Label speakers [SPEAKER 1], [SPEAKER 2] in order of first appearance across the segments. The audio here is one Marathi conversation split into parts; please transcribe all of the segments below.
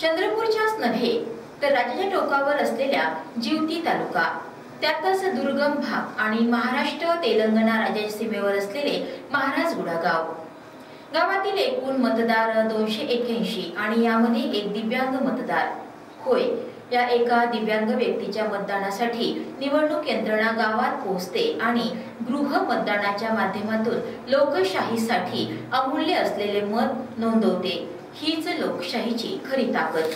[SPEAKER 1] चंद्रपूरच्याच नव्हे तर राज्याच्या टोकावर असलेल्या जिवती तालुका, त्यातच दुर्गम भाग आणि महाराष्ट्र तेलंगणा राज्याच्या सीमेवर असलेले महाराजगुडा गाव। गावातील एकूण मतदार 281 आणि यामध्ये एक दिव्यांग मतदार। होय, या एका दिव्यांग व्यक्तीच्या मतदानासाठी निवडणूक यंत्रणा गावात पोहोचते आणि गृह मतदानाच्या माध्यमातून लोकशाहीसाठी अमूल्य असलेले मत नोंदवते। हीच लोकशाहीची खरी ताकद।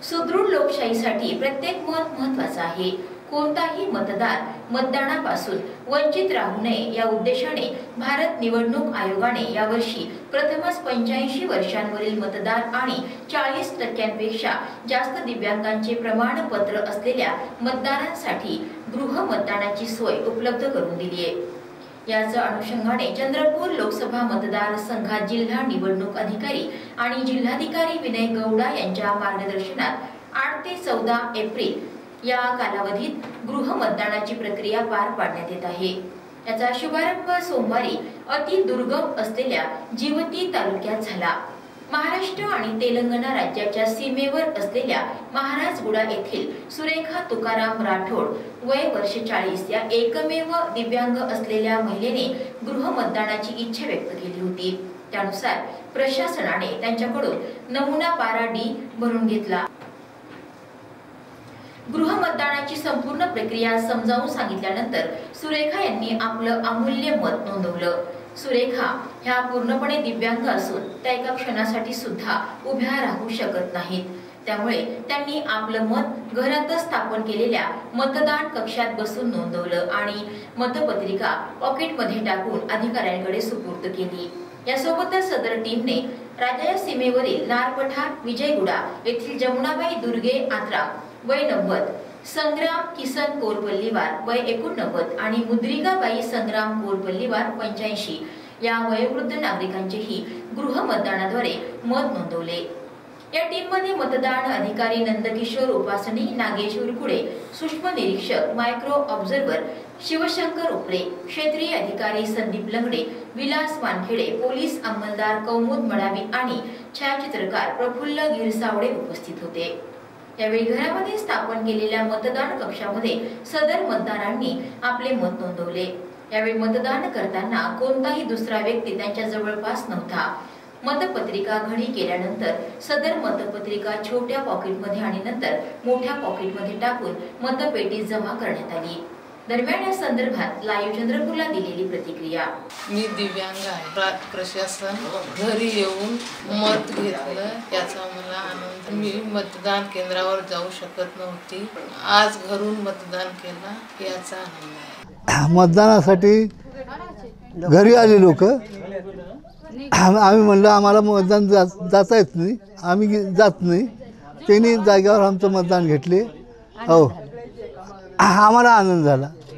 [SPEAKER 1] सुदृढ लोकशाहीसाठी प्रत्येक मत महत्त्वाचे आहे। कोणताही मतदार मतदानापासून वंचित राहू नये या उद्देशाने भारत निवडणूक आयोगाने यावर्षी प्रथमच 85 वर्षांवरील मतदार आणि 40% जास्त दिव्यांगांचे प्रमाणपत्र असलेल्या मतदारांसाठी गृह मतदानाची सोय उपलब्ध करून दिली आहे। याच अनुषंगाने चंद्रपूर लोकसभा मतदार संघात जिल्हा निवडणूक अधिकारी आणि जिल्हाधिकारी विनय गौडा यांच्या मार्गदर्शनात 8 ते 14 एप्रिल या कालावधीत गृह मतदानाची प्रक्रिया पार पाडण्यात येत आहे। याचा शुभारंभ सोमवारी अति दुर्गम असलेल्या जिवती तालुक्यात झाला। महाराष्ट्र आणि तेलंगणा राज्याच्या सीमेवर असलेल्या महाराजगुडा येथील सुरेखा तुकाराम राठोड वय वर्ष 40 या एकमेव दिव्यांग असलेल्या महिलेने गृह मतदानाची इच्छा व्यक्त केली होती। त्यानुसार प्रशासनाने त्यांच्याकडून नमुना पारा डी भरून घेतला। गृह मतदानाची संपूर्ण प्रक्रिया समजावून सांगितल्यानंतर सुरेखा यांनी आपलं अमूल्य मत नोंदवलं। सुरेखा ह्या पूर्णपणे दिव्यांग असून त्या एका क्षणासाठी सुद्धा उभ्या राहू शकत नाहीत। त्यामुळे त्यांनी आपलं मत घरातच स्थापन केलेल्या मतदान कक्षात बसून नोंदवलं आणि मतपत्रिका पॉकेटमध्ये टाकून अधिकाऱ्यांकडे सुपूर्द केली। यासोबतच सदर टीमने राज्याच्या सीमेवरील नारपठार विजयगुडा येथील जमुनाबाई दुर्गे आत्रा वय 90, संग्राम किसन कोरपल्लीवार वय 89 आणि मुद्रिकाबाई संग्राम कोरपल्लीवार 85 या वयोवृद्ध नागरिकांचेही गृह मतदानाद्वारे मत नोंदवले। या टीममध्ये मतदान अधिकारी नंदकिशोर उपासनी, नागेश उरकुडे, सूक्ष्म निरीक्षक मायक्रो ऑब्झर्व्हर शिवशंकर उपरे, क्षेत्रीय अधिकारी संदीप लंगडे, विलास वानखेडे, पोलीस अंमलदार कौमुद मडावी आणि छायाचित्रकार प्रफुल्ल गिरसावडे उपस्थित होते। यावेळी घरामध्ये स्थापन केलेल्या मतदान कक्षामध्ये सदर मतदारांनी आपले मत नोंदवले। यावेळी मतदान करताना कोणताही दुसरा व्यक्ती त्यांच्या जवळपास नव्हता। मतपत्रिका घडी केल्यानंतर सदर मतपत्रिका छोट्या पॉकेटमध्ये आणि नंतर मोठ्या पॉकेटमध्ये टाकून मतपेटीत जमा करण्यात आली। दरम्यान या संदर्भात लाईव्ह चंद्रपूरला दिलेली प्रतिक्रिया।
[SPEAKER 2] मी दिव्यांग आहे। प्रशासन घरी येऊन मत घेतलं याचा मला आनंद। मी मतदान केंद्रावर जाऊ शकत नव्हती, आज घरून मतदान केलं याचा आनंद आहे।
[SPEAKER 3] मतदानासाठी घरी आले लोक, आम्ही म्हणलं आम्हाला मतदान जाता येत नाही, आम्ही जात नाही। त्यांनी जागेवर आमचं मतदान घेतले। हो, आम्हाला आनंद झाला।